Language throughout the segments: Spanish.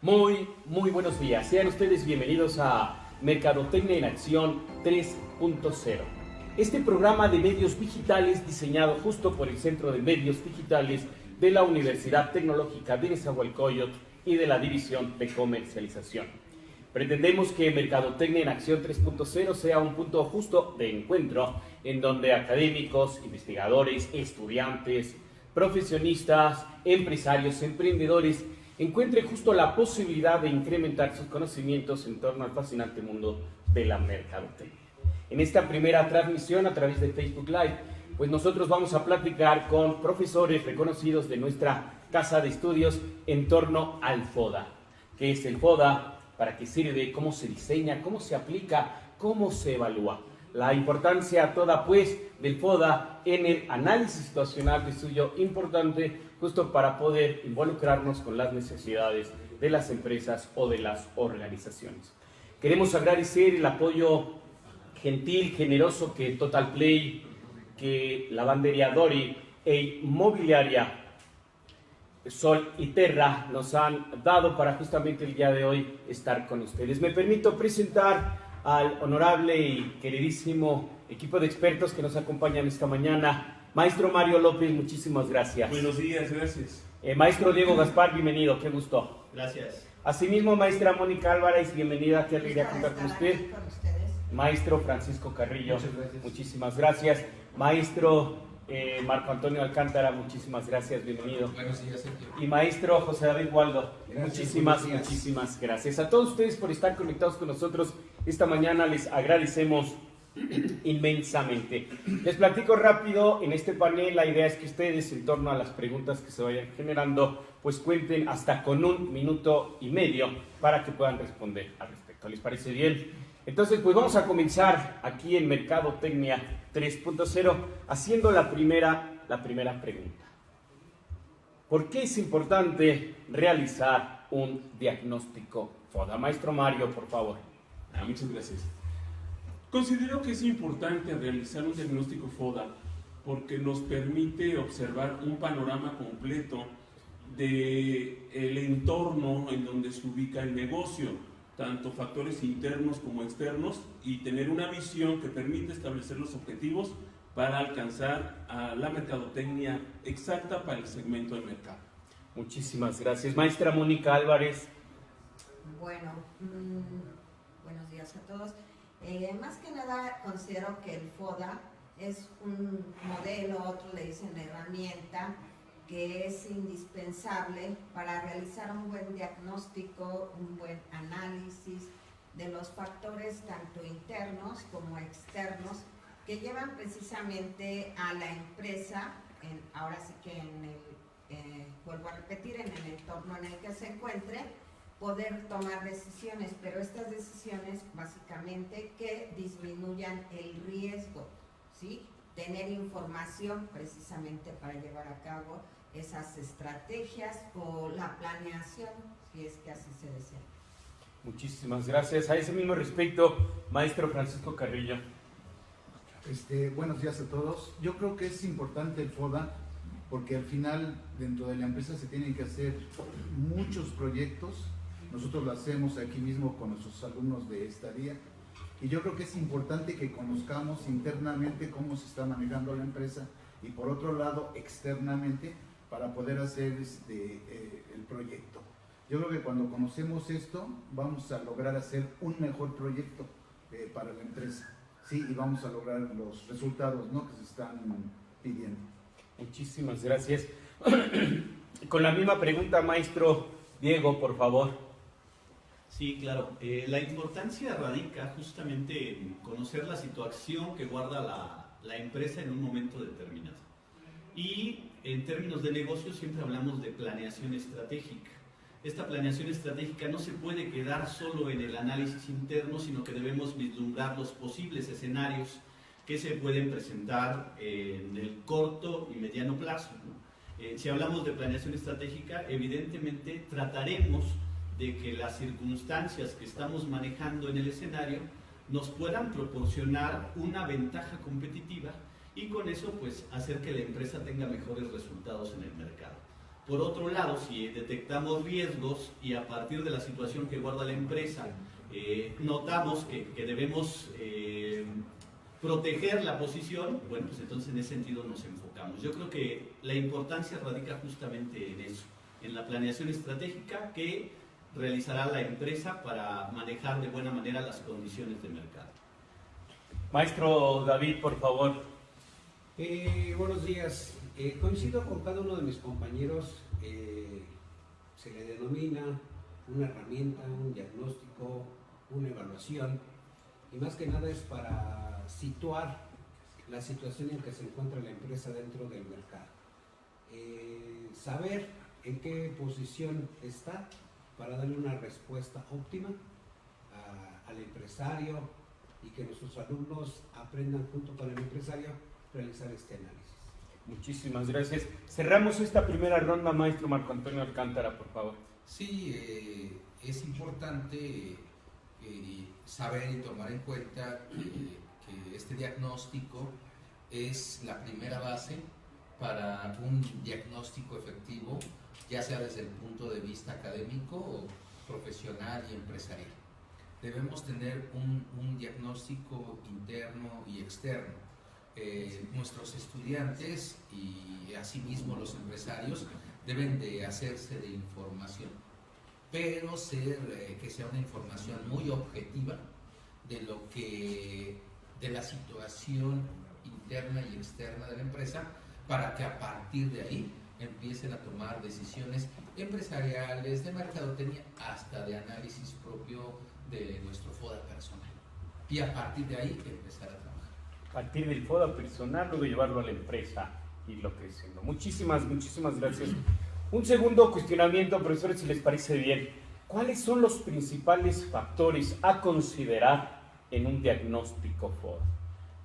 Muy buenos días. Sean ustedes bienvenidos a Mercadotecnia en Acción 3.0. Este programa de medios digitales diseñado justo por el Centro de Medios Digitales de la Universidad Tecnológica de Nezahualcóyotl y de la División de Comercialización. Pretendemos que Mercadotecnia en Acción 3.0 sea un punto justo de encuentro en donde académicos, investigadores, estudiantes, profesionistas, empresarios, emprendedores encuentren justo la posibilidad de incrementar sus conocimientos en torno al fascinante mundo de la mercadotecnia. En esta primera transmisión a través de Facebook Live, pues nosotros vamos a platicar con profesores reconocidos de nuestra casa de estudios en torno al FODA. ¿Qué es el FODA? ¿Para qué sirve? ¿Cómo se diseña? ¿Cómo se aplica? ¿Cómo se evalúa? La importancia toda pues del FODA en el análisis situacional es suyo importante justo para poder involucrarnos con las necesidades de las empresas o de las organizaciones. Queremos agradecer el apoyo gentil, generoso que Total Play, que Lavandería Dori e Inmobiliaria Sol y Terra nos han dado para justamente el día de hoy estar con ustedes. Me permito presentar al honorable y queridísimo equipo de expertos que nos acompañan esta mañana. Maestro Mario López, muchísimas gracias. Buenos días, gracias. Maestro Diego Gaspar, bienvenido, qué gusto. Gracias. Asimismo, maestra Mónica Álvarez, bienvenida, qué alegría contar con usted. Maestro Francisco Carrillo, muchísimas gracias. Maestro Marco Antonio Alcántara, muchísimas gracias, bienvenido. Buenos días, Sergio. Y maestro José David Waldo, Gracias, muchísimas gracias. A todos ustedes por estar conectados con nosotros esta mañana, les agradecemos inmensamente. Les platico rápido en este panel. La idea es que ustedes, en torno a las preguntas que se vayan generando, pues cuenten hasta con 1 minuto y medio para que puedan responder al respecto. ¿Les parece bien? Entonces, pues vamos a comenzar aquí en Mercadotecnia 3.0 haciendo la primera pregunta. ¿Por qué es importante realizar un diagnóstico FODA? Maestro Mario, por favor. Muchas gracias. Considero que es importante realizar un diagnóstico FODA porque nos permite observar un panorama completo del entorno en donde se ubica el negocio, tanto factores internos como externos, y tener una visión que permite establecer los objetivos para alcanzar a la mercadotecnia exacta para el segmento de mercado. Muchísimas gracias. Maestra Mónica Álvarez. Bueno, buenos días a todos. Más que nada considero que el FODA es un modelo, otros le dicen herramienta, que es indispensable para realizar un buen diagnóstico, un buen análisis de los factores tanto internos como externos que llevan precisamente a la empresa, ahora sí que vuelvo a repetir, en el entorno en el que se encuentre, poder tomar decisiones, pero estas decisiones básicamente que disminuyan el riesgo, ¿sí? Tener información precisamente para llevar a cabo esas estrategias o la planeación, si es que así se desea. Muchísimas gracias. A ese mismo respecto, maestro Francisco Carrillo. Buenos días a todos. Yo creo que es importante el FODA porque al final dentro de la empresa se tienen que hacer muchos proyectos. Nosotros lo hacemos aquí mismo con nuestros alumnos de estadía y yo creo que es importante que conozcamos internamente cómo se está manejando la empresa y por otro lado externamente para poder hacer el proyecto. Yo creo que cuando conocemos esto vamos a lograr hacer un mejor proyecto para la empresa, sí, y vamos a lograr los resultados, ¿no?, que se están pidiendo. Muchísimas gracias. Con la misma pregunta, maestro Diego, por favor. Sí, claro. La importancia radica justamente en conocer la situación que guarda la empresa en un momento determinado. Y en términos de negocio siempre hablamos de planeación estratégica. Esta planeación estratégica no se puede quedar solo en el análisis interno, sino que debemos vislumbrar los posibles escenarios que se pueden presentar en el corto y mediano plazo, ¿no? Si hablamos de planeación estratégica, evidentemente trataremos de que las circunstancias que estamos manejando en el escenario nos puedan proporcionar una ventaja competitiva y con eso pues hacer que la empresa tenga mejores resultados en el mercado. Por otro lado, si detectamos riesgos y a partir de la situación que guarda la empresa, notamos que debemos proteger la posición, bueno, pues entonces en ese sentido nos enfocamos. Yo creo que la importancia radica justamente en eso, en la planeación estratégica que realizará la empresa para manejar de buena manera las condiciones de mercado. Maestro David, por favor. Buenos días. Coincido con cada uno de mis compañeros. Se le denomina una herramienta, un diagnóstico, una evaluación, y más que nada es para situar la situación en que se encuentra la empresa dentro del mercado. Saber en qué posición está para darle una respuesta óptima al empresario y que nuestros alumnos aprendan junto con el empresario a realizar este análisis. Muchísimas gracias. Cerramos esta primera ronda, maestro Marco Antonio Alcántara, por favor. Sí, es importante saber y tomar en cuenta que este diagnóstico es la primera base para un diagnóstico efectivo, ya sea desde el punto de vista académico, profesional y empresarial. Debemos tener un diagnóstico interno y externo. Nuestros estudiantes y asimismo los empresarios deben de hacerse de información, pero que sea una información muy objetiva de la situación interna y externa de la empresa, para que a partir de ahí empiecen a tomar decisiones empresariales, de mercadotecnia, hasta de análisis propio de nuestro FODA personal, y a partir de ahí empezar a trabajar. A partir del FODA personal, luego llevarlo a la empresa y lo creciendo. Muchísimas gracias. Un segundo cuestionamiento, profesores, si les parece bien. ¿Cuáles son los principales factores a considerar en un diagnóstico FODA?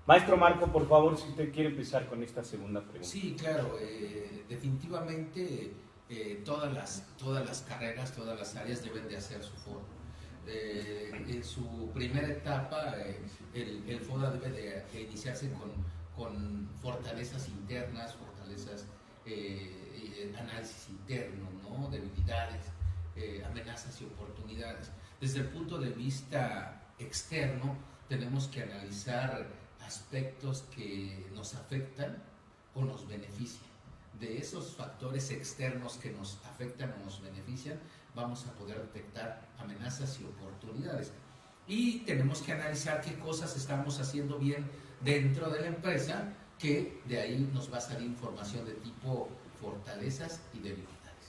Maestro Marco, por favor, si usted quiere empezar con esta segunda pregunta. Sí, claro, definitivamente todas las carreras, todas las áreas deben de hacer su FODA. En su primera etapa, el FODA debe de iniciarse con fortalezas internas, análisis interno, ¿no? Debilidades, amenazas y oportunidades. Desde el punto de vista externo, tenemos que analizar aspectos que nos afectan o nos benefician. De esos factores externos que nos afectan o nos benefician, vamos a poder detectar amenazas y oportunidades. Y tenemos que analizar qué cosas estamos haciendo bien dentro de la empresa, que de ahí nos va a salir información de tipo fortalezas y debilidades.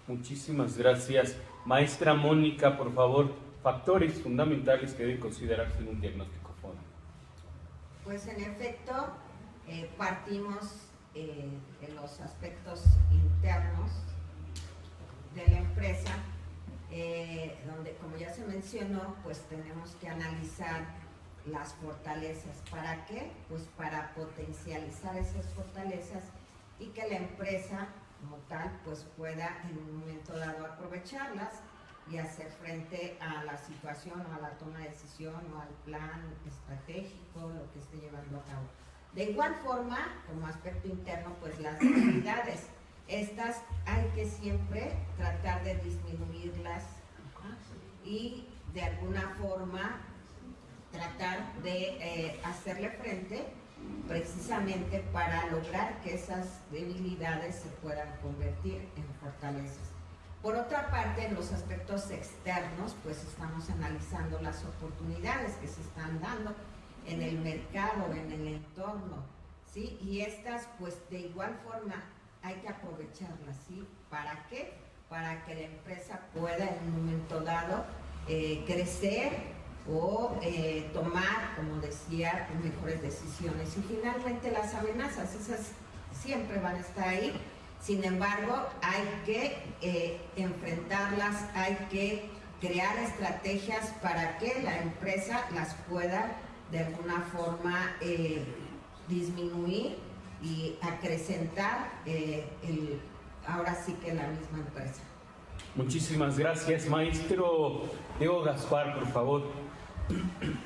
Muchísimas gracias. Maestra Mónica, por favor, factores fundamentales que deben considerarse en un diagnóstico FODA. Pues en efecto, partimos de los aspectos internos de la empresa, donde, como ya se mencionó, pues tenemos que analizar las fortalezas. ¿Para qué? Pues para potencializar esas fortalezas y que la empresa como tal pues pueda en un momento dado aprovecharlas y hacer frente a la situación o a la toma de decisión o al plan estratégico, lo que esté llevando a cabo. De igual forma, como aspecto interno, pues las debilidades. Estas hay que siempre tratar de disminuirlas y de alguna forma tratar de hacerle frente, precisamente para lograr que esas debilidades se puedan convertir en fortalezas. Por otra parte, en los aspectos externos, pues estamos analizando las oportunidades que se están dando en el mercado, en el entorno, ¿sí? Y estas, pues de igual forma, hay que aprovecharlas, ¿sí? ¿Para qué? Para que la empresa pueda en un momento dado crecer o tomar, como decía, mejores decisiones. Y finalmente las amenazas, esas siempre van a estar ahí. Sin embargo, hay que enfrentarlas, hay que crear estrategias para que la empresa las pueda de alguna forma disminuir y acrecentar ahora sí que la misma empresa. Muchísimas gracias, maestro Diego Gaspar, por favor.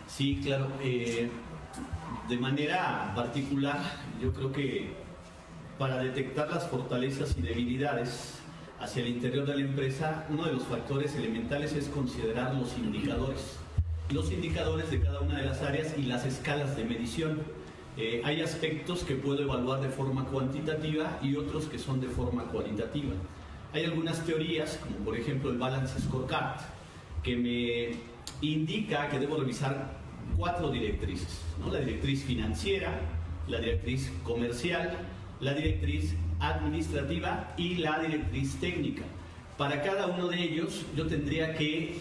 Sí, claro. De manera particular, yo creo que para detectar las fortalezas y debilidades hacia el interior de la empresa, uno de los factores elementales es considerar los indicadores de cada una de las áreas y las escalas de medición. Hay aspectos que puedo evaluar de forma cuantitativa y otros que son de forma cualitativa. Hay algunas teorías, como por ejemplo el Balance Scorecard, que me indica que debo revisar 4 directrices, ¿no? La directriz financiera, la directriz comercial, la directriz administrativa y la directriz técnica. Para cada uno de ellos yo tendría que,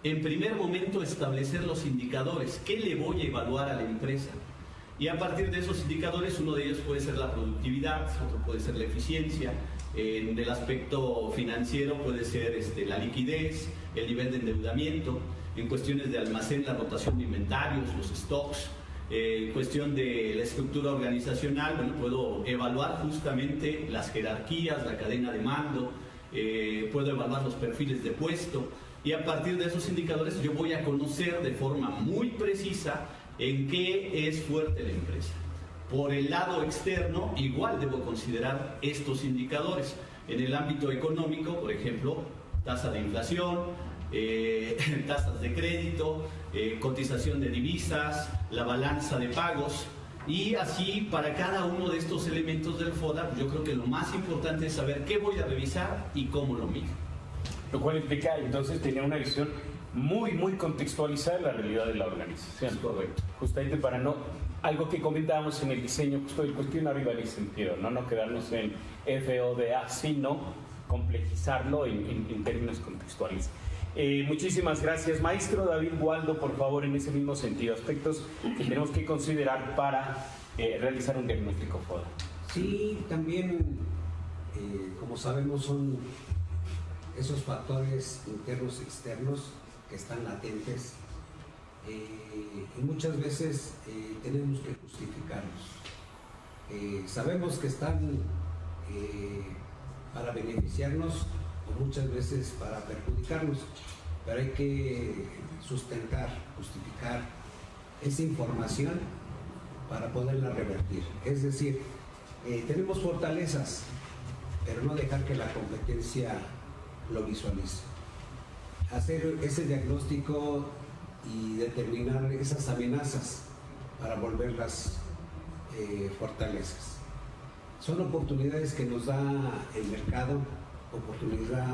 en primer momento, establecer los indicadores. ¿Qué le voy a evaluar a la empresa? Y a partir de esos indicadores, uno de ellos puede ser la productividad, otro puede ser la eficiencia. En el aspecto financiero puede ser la liquidez, el nivel de endeudamiento. En cuestiones de almacén, la rotación de inventarios, los stocks. En cuestión de la estructura organizacional, bueno, puedo evaluar justamente las jerarquías, la cadena de mando, puedo evaluar los perfiles de puesto, y a partir de esos indicadores yo voy a conocer de forma muy precisa en qué es fuerte la empresa. Por el lado externo, igual debo considerar estos indicadores. En el ámbito económico, por ejemplo, tasa de inflación, tasas de crédito, cotización de divisas, la balanza de pagos, y así para cada uno de estos elementos del FODA yo creo que lo más importante es saber qué voy a revisar y cómo lo mido. Lo cual implica entonces tener una visión muy contextualizada de la realidad de la organización. Es correcto. Justamente para no, algo que comentábamos en el diseño, justo el cuestionar arriba en ese sentido, no quedarnos en FODA, sino complejizarlo en términos contextuales. Muchísimas gracias, maestro David Waldo. Por favor, en ese mismo sentido, aspectos que tenemos que considerar para realizar un diagnóstico FODA. Sí, también, como sabemos, son esos factores internos y externos que están latentes, y muchas veces tenemos que justificarlos. Sabemos que están para beneficiarnos o muchas veces para perjudicarnos, pero hay que sustentar, justificar esa información para poderla revertir. Es decir, tenemos fortalezas, pero no dejar que la competencia lo visualice. Hacer ese diagnóstico y determinar esas amenazas para volverlas fortalezas. Son oportunidades que nos da el mercado, oportunidad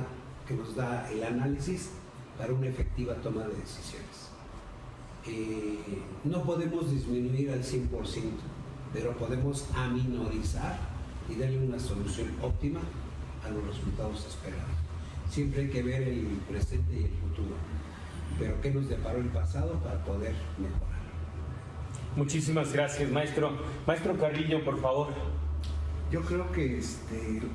que nos da el análisis para una efectiva toma de decisiones. No podemos disminuir al 100%, pero podemos aminorizar y darle una solución óptima a los resultados esperados. Siempre hay que ver el presente y el futuro, pero qué nos deparó el pasado para poder mejorar. Muchísimas gracias, maestro. Maestro Carrillo, por favor. Yo creo que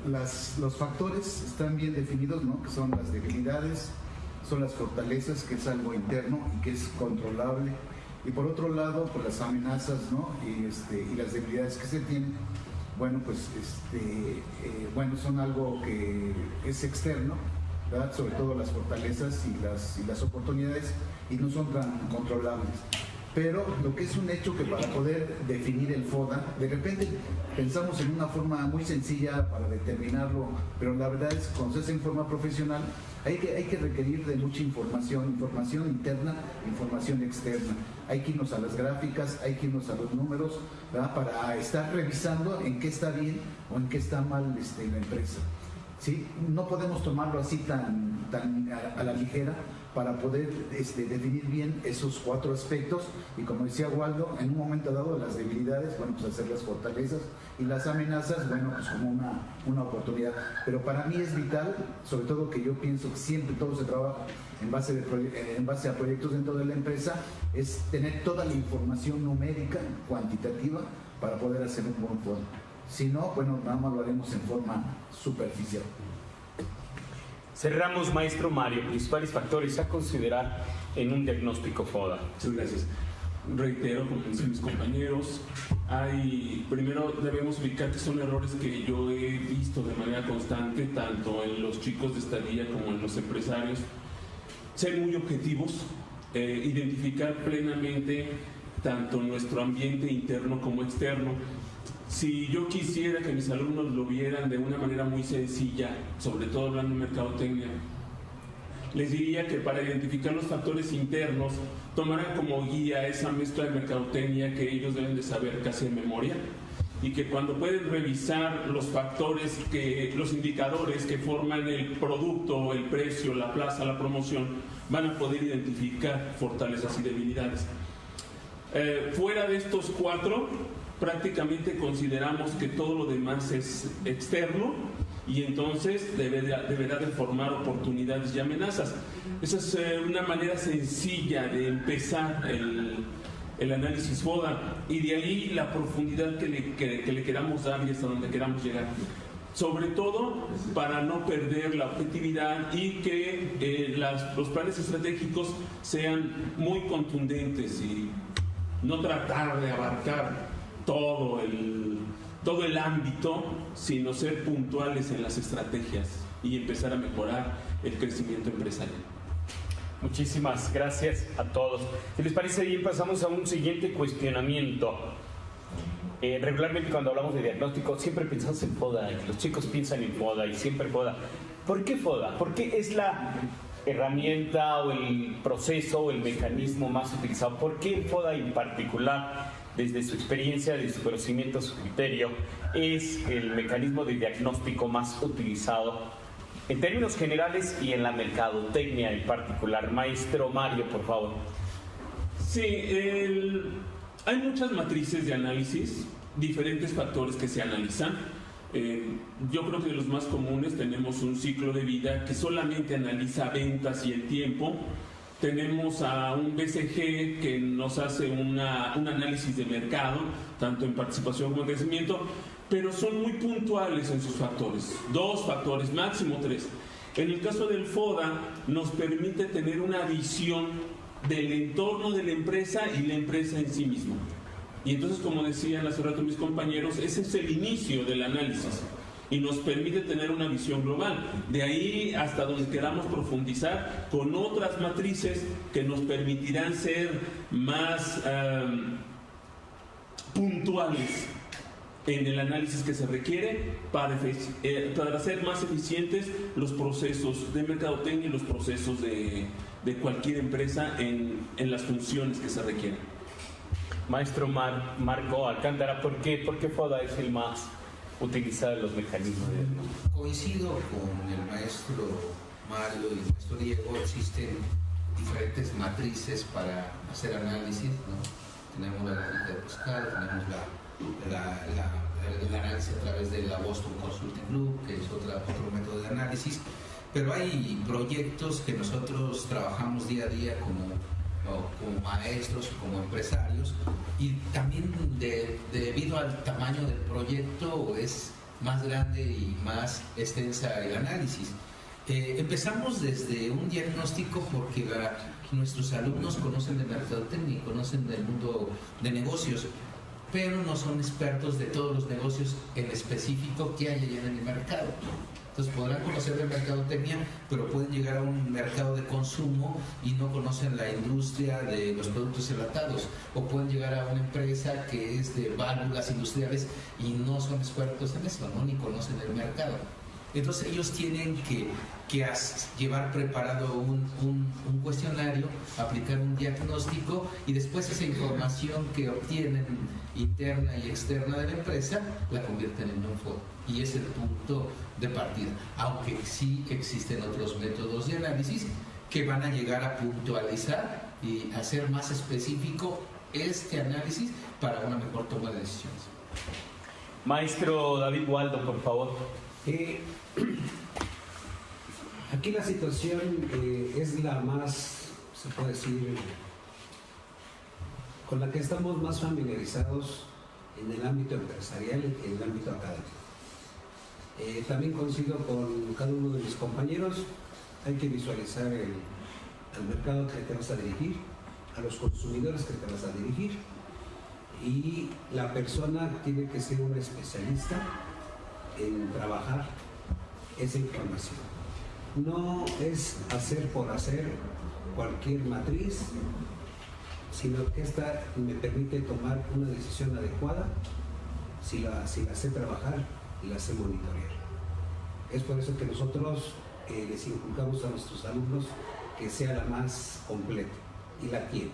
los factores están bien definidos, ¿no? Que son las debilidades, son las fortalezas, que es algo interno y que es controlable. Y por otro lado, pues las amenazas, ¿no? Y las debilidades que se tienen, bueno, pues son algo que es externo, ¿verdad? Sobre todo las fortalezas y las oportunidades, y no son tan controlables. Pero lo que es un hecho, que para poder definir el FODA, de repente pensamos en una forma muy sencilla para determinarlo, pero la verdad es que cuando se hace en forma profesional hay que requerir de mucha información interna, información externa. Hay que irnos a las gráficas, hay que irnos a los números, ¿verdad? Para estar revisando en qué está bien o en qué está mal la empresa. ¿Sí? No podemos tomarlo así tan a la ligera, para poder definir bien esos 4 aspectos, y como decía Waldo, en un momento dado las debilidades, bueno, pues hacer las fortalezas, y las amenazas, bueno, pues como una oportunidad. Pero para mí es vital, sobre todo que yo pienso que siempre todo se trabaja en base a proyectos dentro de la empresa, es tener toda la información numérica, cuantitativa, para poder hacer un buen FODA. Si no, bueno, nada más lo haremos en forma superficial. Cerramos, maestro Mario, principales factores a considerar en un diagnóstico FODA. Muchas gracias. Reitero, como dicen mis compañeros, primero debemos ubicar que son errores que yo he visto de manera constante, tanto en los chicos de estadía como en los empresarios. Ser muy objetivos, identificar plenamente tanto nuestro ambiente interno como externo. Si yo quisiera que mis alumnos lo vieran de una manera muy sencilla, sobre todo hablando de mercadotecnia, les diría que para identificar los factores internos tomaran como guía esa mezcla de mercadotecnia que ellos deben de saber casi de memoria, y que cuando pueden revisar los factores, los indicadores que forman el producto, el precio, la plaza, la promoción, van a poder identificar fortalezas y debilidades. Fuera de estos 4, prácticamente consideramos que todo lo demás es externo, y entonces deberá de formar oportunidades y amenazas. Esa es una manera sencilla de empezar el análisis FODA, y de ahí la profundidad que le queramos dar y hasta donde queramos llegar. Sobre todo para no perder la objetividad y que los planes estratégicos sean muy contundentes y no tratar de abarcar todo el ámbito, sino ser puntuales en las estrategias y empezar a mejorar el crecimiento empresarial. Muchísimas gracias a todos. Si les parece bien, pasamos a un siguiente cuestionamiento. Regularmente cuando hablamos de diagnóstico siempre pensamos en FODA, los chicos piensan en FODA y siempre FODA. ¿Por qué FODA? ¿Por qué es la herramienta o el proceso o el mecanismo más utilizado? ¿Por qué el FODA en particular, desde su experiencia, desde su conocimiento, su criterio, es el mecanismo de diagnóstico más utilizado en términos generales y en la mercadotecnia en particular? Maestro Mario, por favor. Sí, hay muchas matrices de análisis, diferentes factores que se analizan. Yo creo que de los más comunes tenemos un ciclo de vida que solamente analiza ventas y el tiempo. Tenemos a un BCG que nos hace un análisis de mercado, tanto en participación como en crecimiento, pero son muy puntuales en sus factores, 2 factores, máximo 3. En el caso del FODA nos permite tener una visión del entorno de la empresa y la empresa en sí misma. Y entonces, como decían hace rato mis compañeros, ese es el inicio del análisis y nos permite tener una visión global. De ahí hasta donde queramos profundizar con otras matrices que nos permitirán ser más puntuales en el análisis que se requiere para hacer más eficientes los procesos de mercadotecnia y los procesos de cualquier empresa en las funciones que se requieren. Maestro Marco Alcántara, ¿por qué FODA es el más utilizado en los mecanismos de diagnóstico? Coincido con el maestro Mario y el maestro Diego. Existen diferentes matrices para hacer análisis, ¿no? Tenemos la analítica de pescado, tenemos el análisis a través de la Boston Consulting Group, que es otro método de análisis, pero hay proyectos que nosotros trabajamos día a día como maestros, como empresarios, y también debido al tamaño del proyecto es más grande y más extensa el análisis. Empezamos desde un diagnóstico porque nuestros alumnos conocen de mercadotecnia, conocen del mundo de negocios, pero no son expertos de todos los negocios en específico que hay allá en el mercado. Entonces podrán conocer de mercadotecnia, pero pueden llegar a un mercado de consumo y no conocen la industria de los productos enlatados, o pueden llegar a una empresa que es de válvulas industriales y no son expertos en eso, ¿no? Ni conocen el mercado. Entonces ellos tienen que llevar preparado un cuestionario, aplicar un diagnóstico, y después esa información que obtienen interna y externa de la empresa la convierten en un FODA, y es el punto de partida, aunque sí existen otros métodos de análisis que van a llegar a puntualizar y hacer más específico este análisis para una mejor toma de decisiones. Maestro David Waldo, por favor. Aquí la situación es la más, se puede decir, con la que estamos más familiarizados en el ámbito empresarial y en el ámbito académico. También coincido con cada uno de mis compañeros. Hay que visualizar al mercado que te vas a dirigir, a los consumidores que te vas a dirigir, y la persona tiene que ser un especialista en trabajar esa información. No es hacer por hacer cualquier matriz, sino que esta me permite tomar una decisión adecuada si la sé trabajar y la sé monitorear. Es por eso que nosotros les inculcamos a nuestros alumnos que sea la más completa, y la tiene.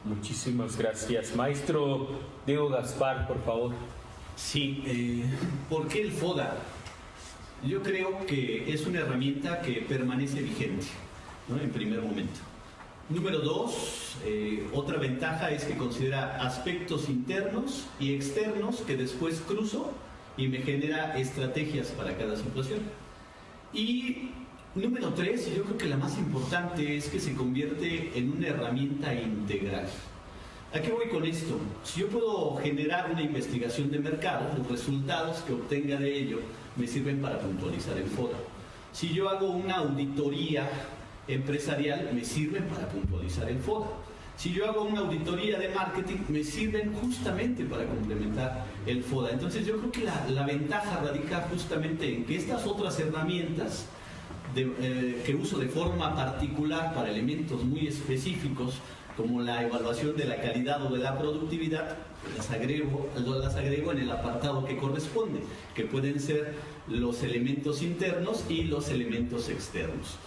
Muchísimas gracias. Maestro Diego Gaspar, por favor. Sí, ¿por qué el FODA? Yo creo que es una herramienta que permanece vigente, ¿no? En primer momento. Número 2, otra ventaja es que considera aspectos internos y externos que después cruzo y me genera estrategias para cada situación. Y número 3, yo creo que la más importante es que se convierte en una herramienta integral. ¿A qué voy con esto? Si yo puedo generar una investigación de mercado, los resultados que obtenga de ello me sirven para puntualizar el FODA. Si yo hago una auditoría empresarial, me sirven para puntualizar el FODA. Si yo hago una auditoría de marketing, me sirven justamente para complementar el FODA. Entonces yo creo que la ventaja radica justamente en que estas otras herramientas que uso de forma particular para elementos muy específicos, como la evaluación de la calidad o de la productividad, las agrego en el apartado que corresponde, que pueden ser los elementos internos y los elementos externos.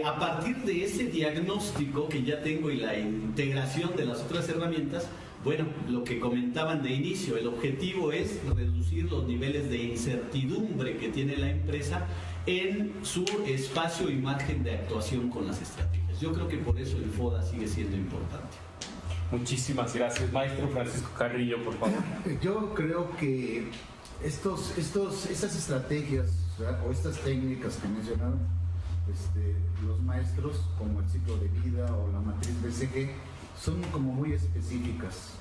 A partir de ese diagnóstico que ya tengo y la integración de las otras herramientas, bueno, lo que comentaban de inicio, el objetivo es reducir los niveles de incertidumbre que tiene la empresa en su espacio y margen de actuación con las estrategias. Yo creo que por eso el FODA sigue siendo importante. Muchísimas gracias. Maestro Francisco Carrillo, por favor. Yo creo que estas estrategias, ¿verdad?, o estas técnicas que mencionaron los maestros, como el ciclo de vida o la matriz BCG, son como muy específicas.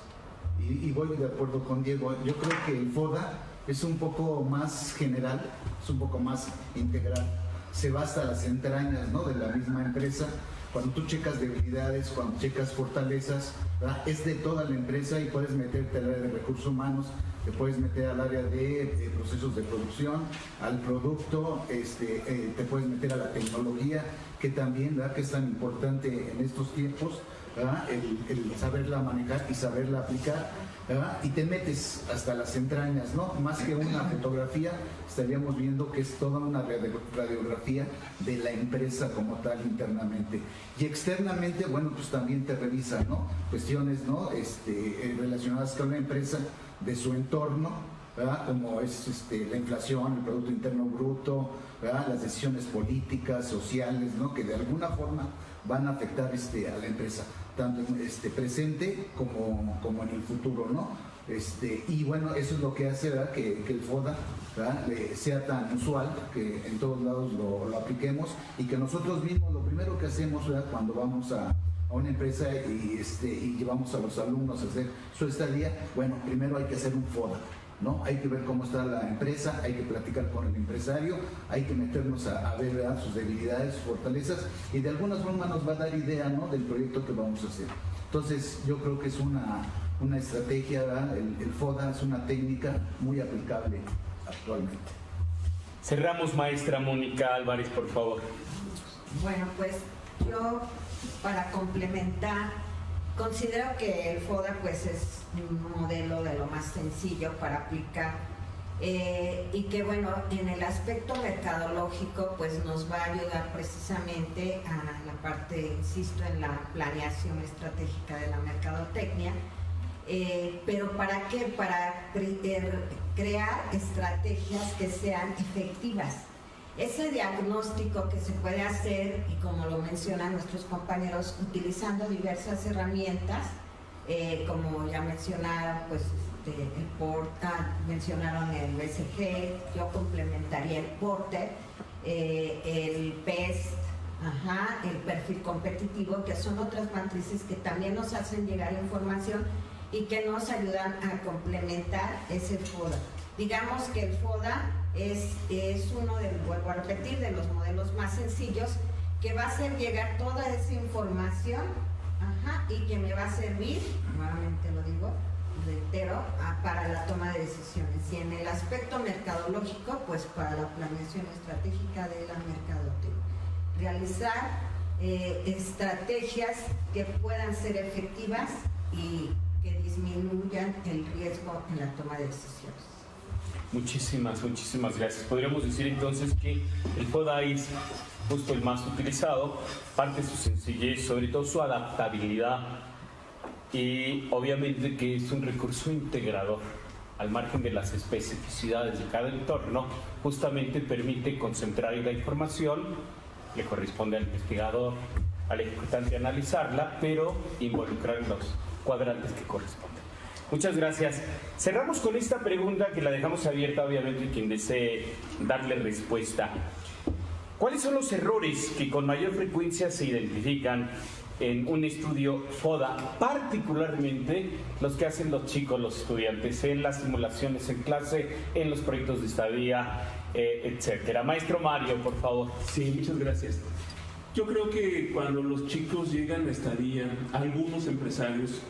Y voy de acuerdo con Diego. Yo creo que el FODA es un poco más general, es un poco más integral. Se va hasta las entrañas, ¿no?, de la misma empresa. Cuando tú checas debilidades, cuando checas fortalezas, ¿verdad?, es de toda la empresa y puedes meterte al área de recursos humanos, te puedes meter al área de procesos de producción, al producto, te puedes meter a la tecnología, que también, ¿verdad?, que es tan importante en estos tiempos, ¿verdad?, el saberla manejar y saberla aplicar, ¿verdad?, y te metes hasta las entrañas, ¿no? Más que una fotografía, estaríamos viendo que es toda una radiografía de la empresa como tal internamente. Y externamente, bueno, pues también te revisa, ¿no?, cuestiones, ¿no?, relacionadas con la empresa, de su entorno, ¿verdad?, como es la inflación, el Producto Interno Bruto, ¿verdad?, las decisiones políticas, sociales, ¿no?, que de alguna forma van a afectar a la empresa, tanto en presente como en el futuro, ¿no? Y bueno, eso es lo que hace, ¿verdad?, que el FODA, ¿verdad?, sea tan usual, que en todos lados lo apliquemos, y que nosotros mismos lo primero que hacemos, ¿verdad?, cuando vamos a una empresa y llevamos a los alumnos a hacer su estadía, bueno, primero hay que hacer un FODA, ¿no? Hay que ver cómo está la empresa, hay que platicar con el empresario, hay que meternos a ver, ¿verdad?, sus debilidades, sus fortalezas, y de alguna forma nos va a dar idea, ¿no?, del proyecto que vamos a hacer. Entonces yo creo que es una estrategia, ¿verdad?, el FODA es una técnica muy aplicable actualmente. Cerramos, maestra Mónica Álvarez, por favor. Bueno, pues yo, para complementar, considero que el FODA pues es un modelo de lo más sencillo para aplicar, y que bueno, en el aspecto mercadológico pues nos va a ayudar precisamente a la parte, insisto, en la planeación estratégica de la mercadotecnia. Pero ¿para qué? Para crear estrategias que sean efectivas. Ese diagnóstico que se puede hacer, y como lo mencionan nuestros compañeros, utilizando diversas herramientas, como ya mencionaron, pues mencionaron el BCG, yo complementaría el Porter, el PEST, el perfil competitivo, que son otras matrices que también nos hacen llegar información y que nos ayudan a complementar ese FODA. Digamos que el FODA es uno vuelvo a repetir, de los modelos más sencillos, que va a hacer llegar toda esa información, y que me va a servir, nuevamente lo digo, reitero, para la toma de decisiones. Y en el aspecto mercadológico, pues para la planeación estratégica de la mercadotecnia. Realizar estrategias que puedan ser efectivas y que disminuyan el riesgo en la toma de decisiones. Muchísimas gracias. Podríamos decir entonces que el FODA es justo el más utilizado, parte de su sencillez, sobre todo su adaptabilidad, y obviamente que es un recurso integrador al margen de las especificidades de cada entorno. Justamente permite concentrar la información, le corresponde al investigador, al ejecutante analizarla, pero involucrar en los cuadrantes que corresponden. Muchas gracias. Cerramos con esta pregunta que la dejamos abierta, obviamente, quien desee darle respuesta. ¿Cuáles son los errores que con mayor frecuencia se identifican en un estudio FODA, particularmente los que hacen los chicos, los estudiantes, en las simulaciones en clase, en los proyectos de estadía, etcétera? Maestro Mario, por favor. Sí, muchas gracias. Yo creo que cuando los chicos llegan a estadía, algunos empresarios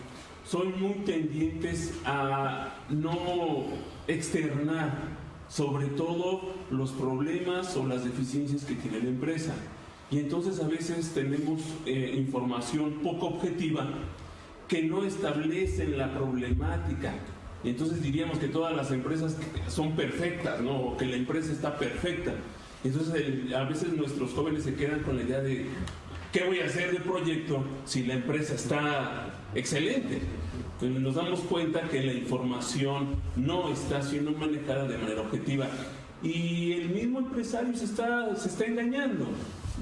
son muy tendientes a no externar sobre todo los problemas o las deficiencias que tiene la empresa. Y entonces a veces tenemos información poco objetiva que no establecen la problemática. Y entonces diríamos que todas las empresas son perfectas, ¿no? O que la empresa está perfecta. Entonces a veces nuestros jóvenes se quedan con la idea de ¿qué voy a hacer de proyecto si la empresa está excelente? Entonces nos damos cuenta que la información no está siendo manejada de manera objetiva. Y el mismo empresario se está engañando.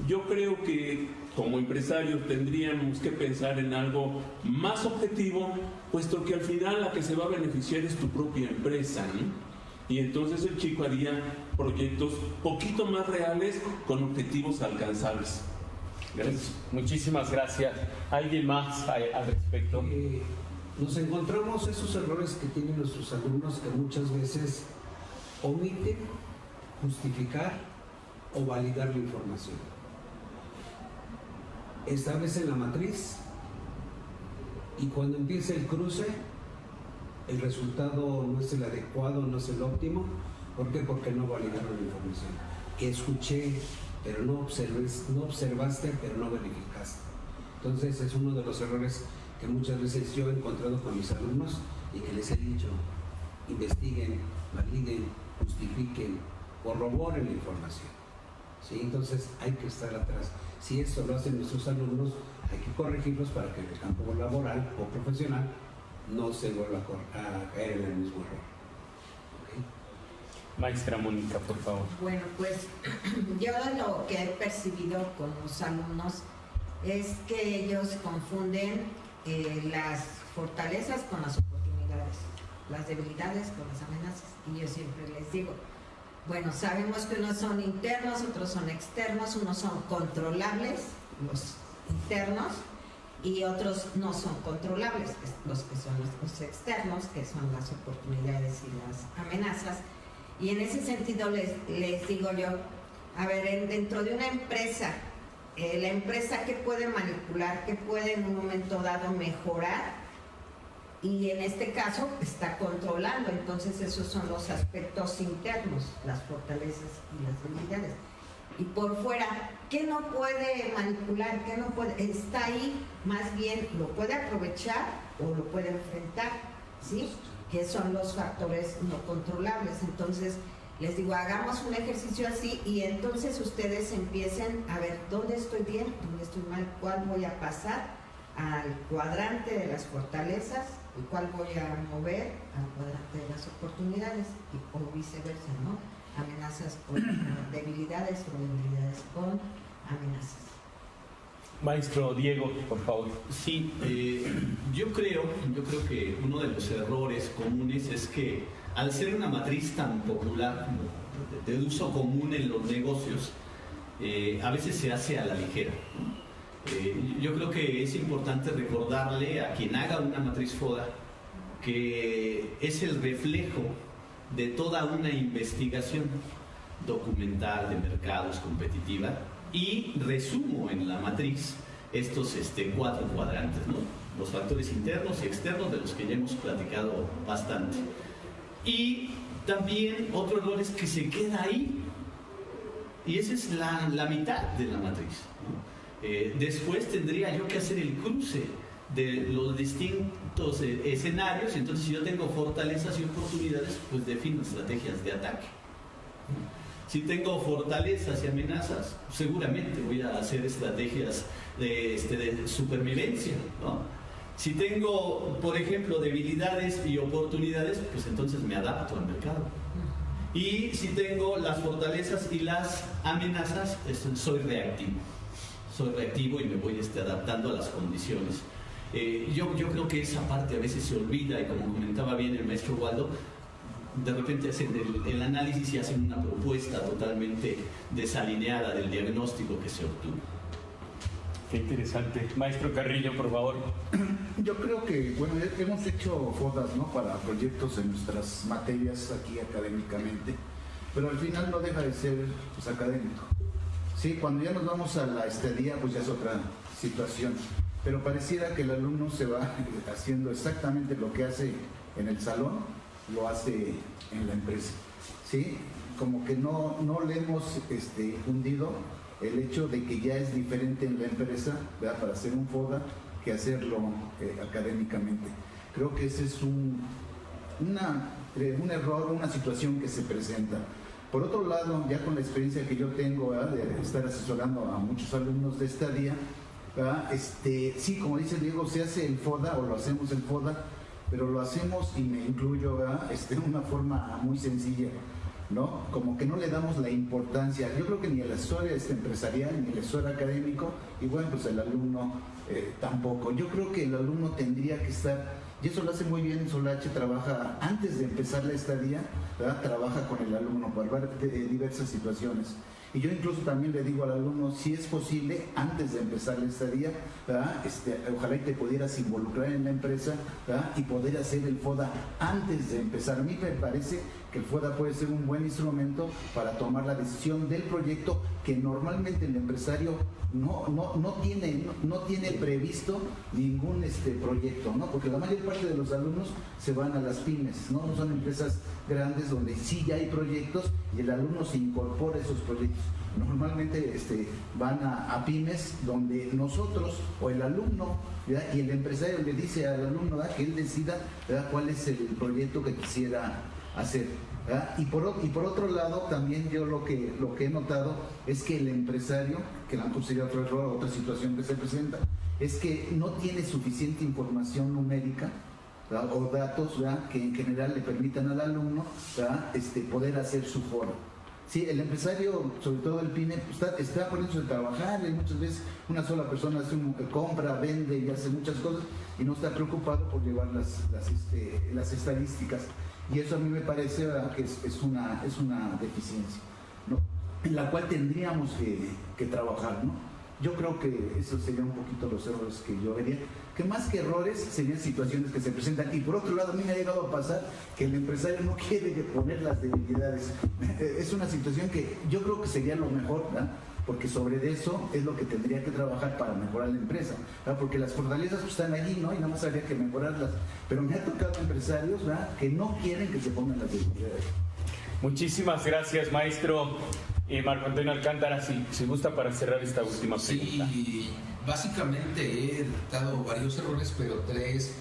Yo creo que como empresarios tendríamos que pensar en algo más objetivo, puesto que al final la que se va a beneficiar es tu propia empresa, ¿no? Y entonces el chico haría proyectos poquito más reales con objetivos alcanzables. Gracias. Muchísimas gracias. ¿Alguien más al respecto? Nos encontramos esos errores que tienen nuestros alumnos que muchas veces omiten justificar o validar la información. Establecen la matriz y cuando empieza el cruce el resultado no es el adecuado, no es el óptimo. ¿Por qué? Porque no validaron la información. Escuché, pero no observaste, pero no verificaste. Entonces es uno de los errores que muchas veces yo he encontrado con mis alumnos y que les he dicho: investiguen, validen, justifiquen, corroboren la información. ¿Sí? Entonces hay que estar atrás. Si esto lo hacen nuestros alumnos, hay que corregirlos para que en el campo laboral o profesional no se vuelva a caer en el mismo error. ¿Okay? Maestra Mónica, por favor. Bueno, pues yo lo que he percibido con los alumnos es que ellos confunden las fortalezas con las oportunidades, las debilidades con las amenazas. Y yo siempre les digo, bueno, sabemos que unos son internos, otros son externos, unos son controlables, los internos, y otros no son controlables, los que son los externos, que son las oportunidades y las amenazas. Y en ese sentido les digo yo, a ver, dentro de una empresa, la empresa ¿qué puede manipular? ¿Qué puede en un momento dado mejorar? Y en este caso está controlando. Entonces esos son los aspectos internos, las fortalezas y las debilidades. Y por fuera, ¿qué no puede manipular? ¿Qué no puede? Está ahí, más bien lo puede aprovechar o lo puede enfrentar, ¿sí? Que son los factores no controlables. Entonces les digo, hagamos un ejercicio así y entonces ustedes empiecen a ver dónde estoy bien, dónde estoy mal, cuál voy a pasar al cuadrante de las fortalezas y cuál voy a mover al cuadrante de las oportunidades, o viceversa, ¿no? Amenazas con debilidades o debilidades con amenazas. Maestro Diego, por favor. Sí, yo creo que uno de los errores comunes es que al ser una matriz tan popular, de uso común en los negocios, a veces se hace a la ligera. Yo creo que es importante recordarle a quien haga una matriz FODA que es el reflejo de toda una investigación documental de mercados competitiva, y resumo en la matriz estos 4 cuadrantes, ¿no? Los factores internos y externos, de los que ya hemos platicado bastante. Y también otro error es que se queda ahí, y esa es la mitad de la matriz, ¿no? Después tendría yo que hacer el cruce de los distintos escenarios. Entonces, si yo tengo fortalezas y oportunidades, pues defino estrategias de ataque. Si tengo fortalezas y amenazas, seguramente voy a hacer estrategias de supervivencia, ¿no? Si tengo, por ejemplo, debilidades y oportunidades, pues entonces me adapto al mercado. Y si tengo las fortalezas y las amenazas, pues soy reactivo. Soy reactivo y me voy adaptando a las condiciones. Yo creo que esa parte a veces se olvida, y como comentaba bien el maestro Waldo, de repente hacen el análisis y hacen una propuesta totalmente desalineada del diagnóstico que se obtuvo. Qué interesante. Maestro Carrillo, por favor. Yo creo que, bueno, hemos hecho FODAs, ¿no?, para proyectos en nuestras materias aquí académicamente, pero al final no deja de ser, pues, académico. Sí, cuando ya nos vamos a la estadía, pues ya es otra situación, pero pareciera que el alumno se va haciendo exactamente lo que hace en el salón, lo hace en la empresa, ¿sí? Como que no le hemos hundido el hecho de que ya es diferente en la empresa, ¿verdad?, para hacer un FODA que hacerlo académicamente. Creo que ese es un error, una situación que se presenta. Por otro lado, ya con la experiencia que yo tengo, ¿verdad?, de estar asesorando a muchos alumnos de estadía, ¿verdad?, sí, como dice Diego, se hace el FODA, o lo hacemos el FODA, pero lo hacemos, y me incluyo, ¿verdad?, de una forma muy sencilla, ¿no? Como que no le damos la importancia. Yo creo que ni el asesor empresarial, ni el asesor académico, y bueno, pues el alumno tampoco. Yo creo que el alumno tendría que estar, y eso lo hace muy bien Solache, trabaja antes de empezar la estadía, ¿verdad?, trabaja con el alumno para ver diversas situaciones. Y yo incluso también le digo al alumno, si es posible, antes de empezar la estadía, ¿verdad?, ojalá y te pudieras involucrar en la empresa, ¿verdad?, y poder hacer el FODA antes de empezar. A mí me parece que el FODA puede ser un buen instrumento para tomar la decisión del proyecto que normalmente el empresario no tiene previsto ningún proyecto, ¿no? Porque la mayor parte de los alumnos se van a las pymes, ¿no? No son empresas grandes donde sí ya hay proyectos y el alumno se incorpora a esos proyectos. Normalmente van a pymes donde nosotros o el alumno, ¿verdad?, y el empresario le dice al alumno, ¿verdad?, que él decida, ¿verdad?, cuál es el proyecto que quisiera hacer, ¿verdad? Y por otro lado, también yo lo que he notado es que el empresario, que a lo mejor sería otro error, otra situación que se presenta, es que no tiene suficiente información numérica, ¿verdad?, o datos, ¿verdad?, que en general le permitan al alumno, ¿verdad?, poder hacer su foro. Sí, el empresario, sobre todo el PYME, está poniéndose a trabajar, y muchas veces una sola persona compra, vende y hace muchas cosas y no está preocupado por llevar las estadísticas. Y eso a mí me parece, ¿verdad?, que es una deficiencia, ¿no?, en la cual tendríamos que trabajar, ¿no? Yo creo que eso sería un poquito los errores que yo vería, que más que errores serían situaciones que se presentan. Y por otro lado, a mí me ha llegado a pasar que el empresario no quiere poner las debilidades. Es una situación que yo creo que sería lo mejor, ¿verdad?, porque sobre eso es lo que tendría que trabajar para mejorar la empresa, ¿verdad?, porque las fortalezas pues están allí, ¿no?, y nada más habría que mejorarlas. Pero me ha tocado empresarios, ¿verdad?, que no quieren que se pongan las debilidades. Muchísimas gracias, maestro. Marco Antonio Alcántara, si gusta, para cerrar esta última pregunta. Sí, básicamente he dado varios errores, pero 3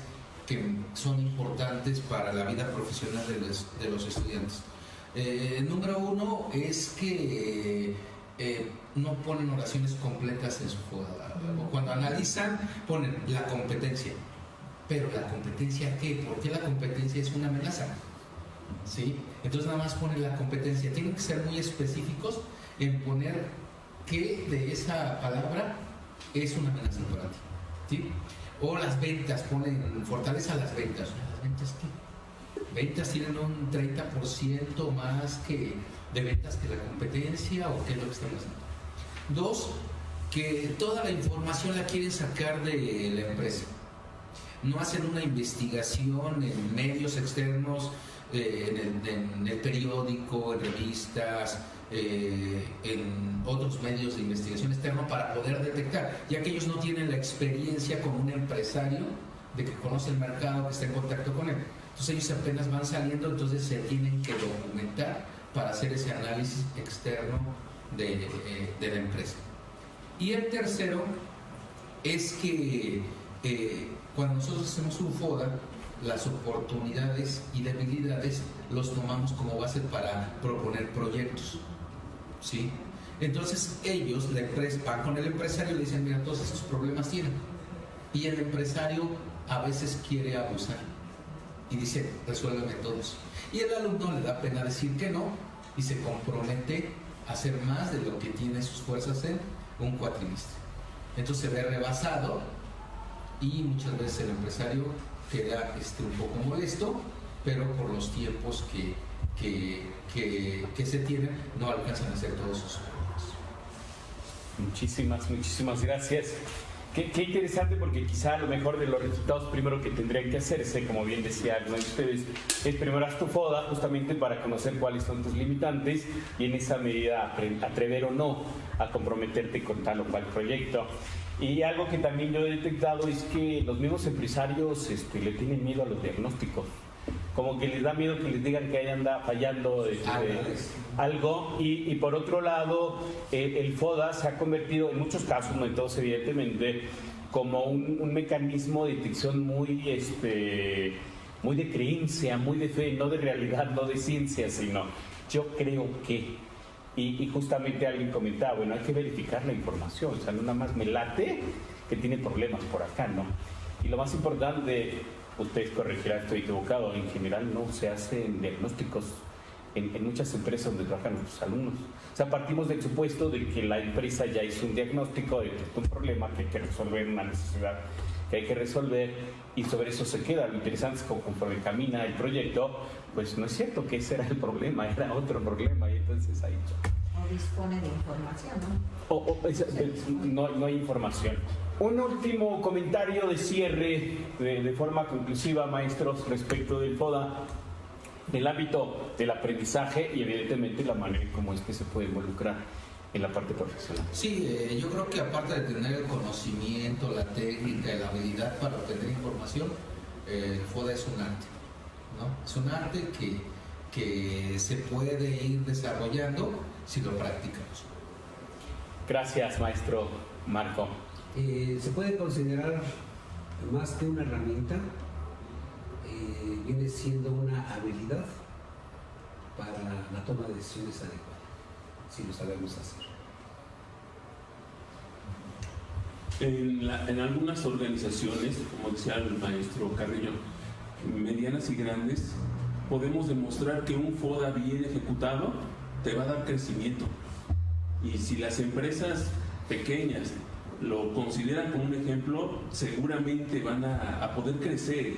que son importantes para la vida profesional de los estudiantes. Número 1 es que no ponen oraciones completas en su FODA. Cuando analizan, ponen la competencia. Pero ¿la competencia qué? ¿Por qué la competencia es una amenaza? ¿Sí? Entonces nada más ponen la competencia. Tienen que ser muy específicos en poner qué de esa palabra es una amenaza para ti, ¿sí? O las ventas, ponen fortaleza a las ventas. ¿Las ventas qué? Ventas tienen un 30% más de ventas que la competencia, o qué es lo que están haciendo. 2, que toda la información la quieren sacar de la empresa. No hacen una investigación en medios externos, en el periódico, en revistas, en otros medios de investigación externo para poder detectar, ya que ellos no tienen la experiencia como un empresario de que conoce el mercado, que está en contacto con él. Entonces ellos apenas van saliendo, entonces se tienen que documentar para hacer ese análisis externo de la empresa. Y el tercero es que cuando nosotros hacemos un FODA, las oportunidades y debilidades los tomamos como base para proponer proyectos, ¿sí? Entonces ellos van con el empresario y le dicen, mira, todos estos problemas tienen. Y el empresario a veces quiere abusar y dice, resuélveme todos. Y el alumno le da pena decir que no y se compromete a hacer más de lo que tiene sus fuerzas en un cuatrimestre. Entonces se ve rebasado y muchas veces el empresario queda un poco molesto, pero por los tiempos que se tienen no alcanzan a hacer todos sus problemas. Muchísimas gracias. Qué interesante, porque quizá a lo mejor de los resultados primero que tendrían que hacerse, como bien decía alguno de ustedes, es primero haz tu FODA justamente para conocer cuáles son tus limitantes y en esa medida atrever o no a comprometerte con tal o cual proyecto. Y algo que también yo he detectado es que los mismos empresarios le tienen miedo a los diagnósticos. Como que les da miedo que les digan que ahí anda fallando algo. Y por otro lado, el FODA se ha convertido en muchos casos, no en todos evidentemente, como un mecanismo de detección muy de creencia, muy de fe, no de realidad, no de ciencia, sino yo creo que... Y justamente alguien comentaba, bueno, hay que verificar la información, o sea, no nada más me late que tiene problemas por acá, ¿no? Y lo más importante, ustedes corregirán, estoy equivocado, en general no se hacen diagnósticos en muchas empresas donde trabajan nuestros alumnos. O sea, partimos del supuesto de que la empresa ya hizo un diagnóstico, detectó un problema que hay que resolver, una necesidad que hay que resolver, y sobre eso se queda. Lo interesante es que conforme camina el proyecto, pues no es cierto que ese era el problema, era otro problema, y entonces ahí... O dispone de información, ¿no? No hay información. Un último comentario de cierre, de forma conclusiva, maestros, respecto del FODA, del ámbito del aprendizaje y evidentemente la manera como es que se puede involucrar en la parte profesional. Sí, yo creo que aparte de tener el conocimiento, la técnica y la habilidad para obtener información, el FODA es un arte, ¿no? Es un arte que se puede ir desarrollando si lo practicamos. Gracias, maestro Marco. Se puede considerar más que una herramienta, viene siendo una habilidad para la toma de decisiones adecuadas, si lo sabemos hacer. En algunas organizaciones, como decía el maestro Carrillo, medianas y grandes, podemos demostrar que un FODA bien ejecutado te va a dar crecimiento. Y si las empresas pequeñas lo consideran como un ejemplo, seguramente van a poder crecer,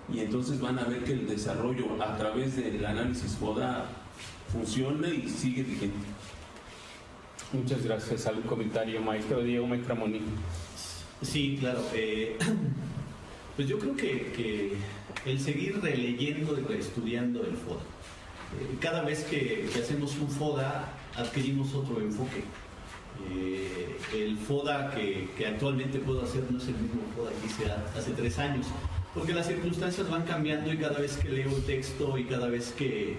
y entonces van a ver que el desarrollo a través del análisis FODA funciona y sigue vigente. Muchas gracias. ¿Algún comentario, maestro Diego Maestramoni? Sí, claro. Pues yo creo que el seguir releyendo y reestudiando el FODA. Cada vez que hacemos un FODA adquirimos otro enfoque. El FODA que actualmente puedo hacer no es el mismo FODA que hice hace 3 años, porque las circunstancias van cambiando y cada vez que leo el texto y cada vez que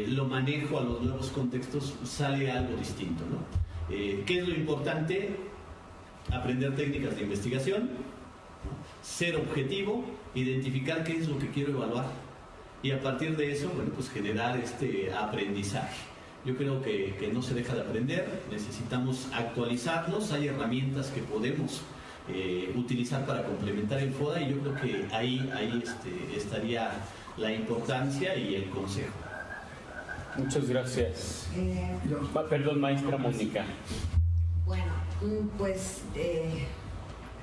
lo manejo a los nuevos contextos sale algo distinto, ¿no? ¿Qué es lo importante? Aprender técnicas de investigación, ¿no? Ser objetivo, identificar qué es lo que quiero evaluar y a partir de eso, bueno, pues generar este aprendizaje. Yo creo que no se deja de aprender, necesitamos actualizarnos, hay herramientas que podemos utilizar para complementar el FODA y yo creo que ahí estaría la importancia y el consejo. Muchas gracias. Perdón, maestra Mónica. Bueno, pues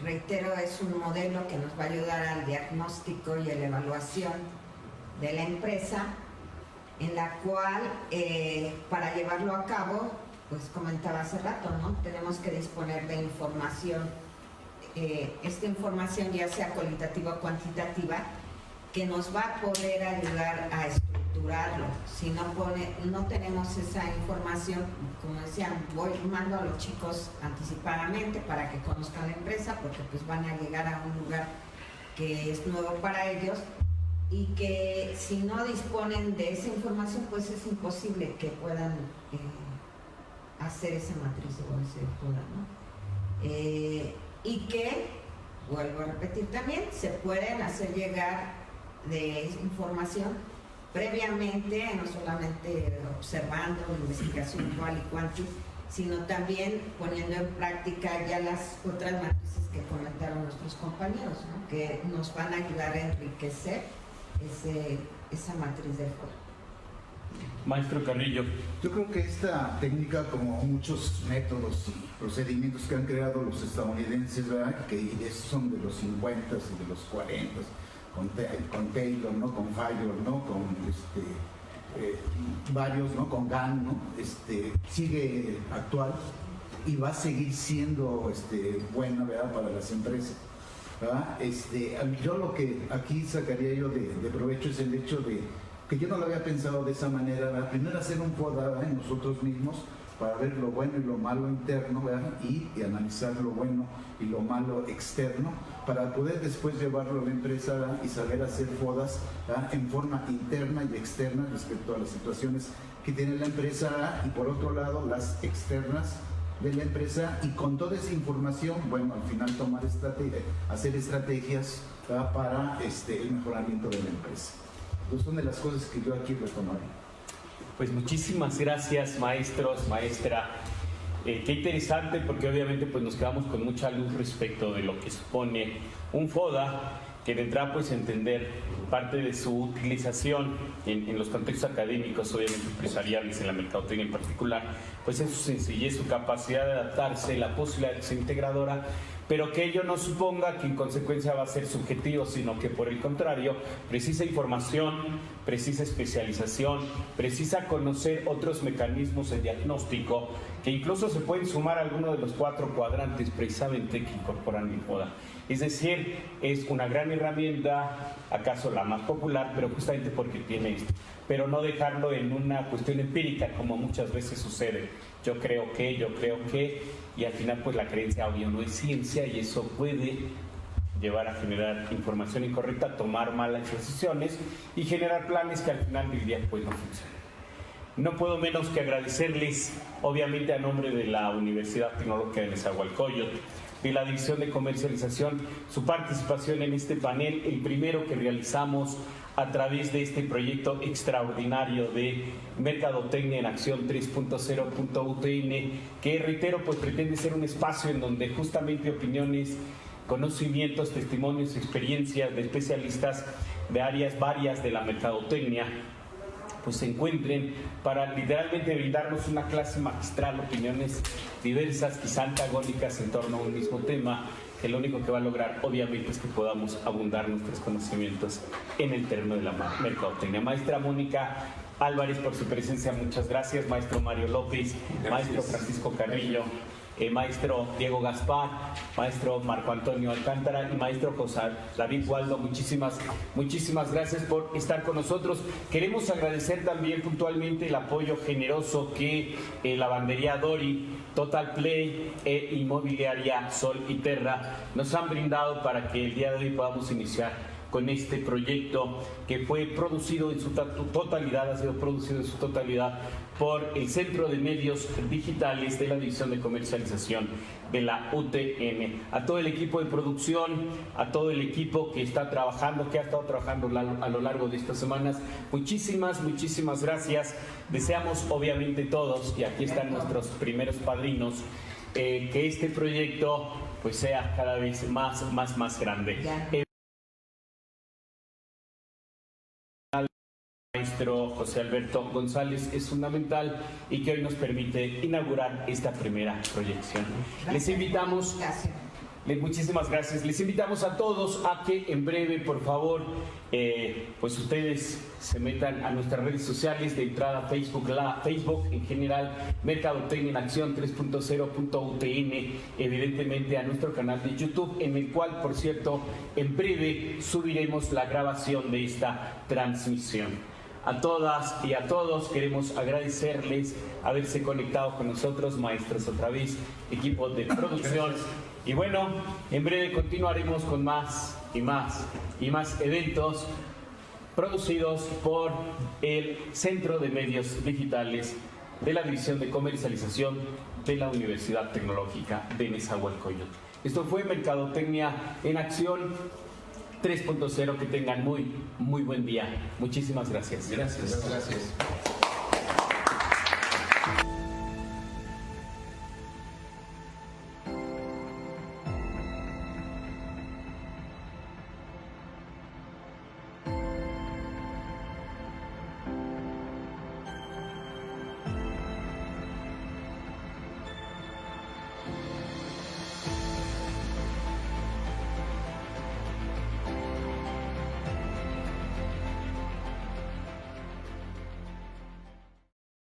reitero, es un modelo que nos va a ayudar al diagnóstico y a la evaluación de la empresa, en la cual para llevarlo a cabo, pues comentaba hace rato, ¿no? Tenemos que disponer de información, esta información ya sea cualitativa o cuantitativa, que nos va a poder ayudar a estructurarlo. Si no tenemos esa información, como decían, mando a los chicos anticipadamente para que conozcan la empresa, porque pues van a llegar a un lugar que es nuevo para ellos, y que si no disponen de esa información, pues es imposible que puedan hacer esa matriz o ese FODA, ¿no? Y que vuelvo a repetir también, se pueden hacer llegar de información previamente, no solamente observando la investigación cual y cuanti, sino también poniendo en práctica ya las otras matrices que comentaron nuestros compañeros, ¿no? Que nos van a ayudar a enriquecer esa matriz del foro. Maestro Carrillo. Yo creo que esta técnica, como muchos métodos y procedimientos que han creado los estadounidenses, ¿verdad?, que son de los 50 y de los 40, con Taylor, ¿no?, con Fayol, ¿no?, con varios, ¿no?, con Gann, ¿no?, sigue actual y va a seguir siendo buena, ¿verdad?, para las empresas, ¿verdad? Yo lo que aquí sacaría yo de provecho es el hecho de que yo no lo había pensado de esa manera, ¿verdad? Primero hacer un FODA en nosotros mismos para ver lo bueno y lo malo interno, ¿verdad?, y analizar lo bueno y lo malo externo, para poder después llevarlo a la empresa, ¿verdad?, y saber hacer FODAs, ¿verdad?, en forma interna y externa respecto a las situaciones que tiene la empresa, ¿verdad?, y por otro lado las externas de la empresa, y con toda esa información, bueno, al final hacer estrategias, ¿verdad?, para el mejoramiento de la empresa. Entonces, son de las cosas que yo aquí retomaré. Pues muchísimas gracias, maestros, maestra. Qué interesante, porque obviamente pues nos quedamos con mucha luz respecto de lo que supone un FODA, que de entrada pues entender parte de su utilización en los contextos académicos, obviamente empresariales, en la mercadotecnia en particular, pues es su sencillez, su capacidad de adaptarse, la posibilidad de ser integradora, pero que ello no suponga que en consecuencia va a ser subjetivo, sino que por el contrario, precisa información, precisa especialización, precisa conocer otros mecanismos de diagnóstico, que incluso se pueden sumar a alguno de los 4 cuadrantes precisamente que incorporan el FODA. Es decir, es una gran herramienta, acaso la más popular, pero justamente porque tiene esto. Pero no dejarlo en una cuestión empírica, como muchas veces sucede. Yo creo que, y al final pues la creencia obvio no es ciencia, y eso puede llevar a generar información incorrecta, tomar malas decisiones y generar planes que al final del día pues no funcionan. No puedo menos que agradecerles, obviamente a nombre de la Universidad Tecnológica de Nezahualcóyotl, de la División de Comercialización, su participación en este panel, el primero que realizamos a través de este proyecto extraordinario de Mercadotecnia en Acción 3.0.UTN, que reitero, pues pretende ser un espacio en donde justamente opiniones, conocimientos, testimonios, experiencias de especialistas de áreas varias de la mercadotecnia pues se encuentren para literalmente brindarnos una clase magistral, opiniones diversas, quizá antagónicas en torno a un mismo tema, que lo único que va a lograr obviamente es que podamos abundar nuestros conocimientos en el terreno de la mercadotecnia. Maestra Mónica Álvarez, por su presencia, muchas gracias. Maestro Mario López, gracias. Maestro Francisco Carrillo, maestro Diego Gaspar, maestro Marco Antonio Alcántara y maestro José David Waldo, muchísimas gracias por estar con nosotros. Queremos agradecer también puntualmente el apoyo generoso que Lavandería Dori, Total Play e Inmobiliaria Sol y Terra nos han brindado para que el día de hoy podamos iniciar con este proyecto que fue producido en su totalidad, ha sido producido en su totalidad por el Centro de Medios Digitales de la División de Comercialización de la UTN. A todo el equipo de producción, a todo el equipo que está trabajando, que ha estado trabajando a lo largo de estas semanas, muchísimas gracias. Deseamos obviamente todos, y aquí están nuestros primeros padrinos, que este proyecto pues sea cada vez más grande. Maestro José Alberto González es fundamental y que hoy nos permite inaugurar esta primera proyección. Les invitamos, muchísimas gracias, les invitamos a todos a que en breve, por favor, pues ustedes se metan a nuestras redes sociales, de entrada Facebook en general, Mercadotecnia en Acción 3.0.UTN, evidentemente a nuestro canal de YouTube, en el cual, por cierto, en breve subiremos la grabación de esta transmisión. A todas y a todos queremos agradecerles haberse conectado con nosotros, maestros otra vez, equipo de producción. Y bueno, en breve continuaremos con más eventos producidos por el Centro de Medios Digitales de la División de Comercialización de la Universidad Tecnológica de Nezahualcóyotl. Esto fue Mercadotecnia en Acción 3.0. Que tengan muy buen día. Muchísimas gracias. Gracias. Gracias.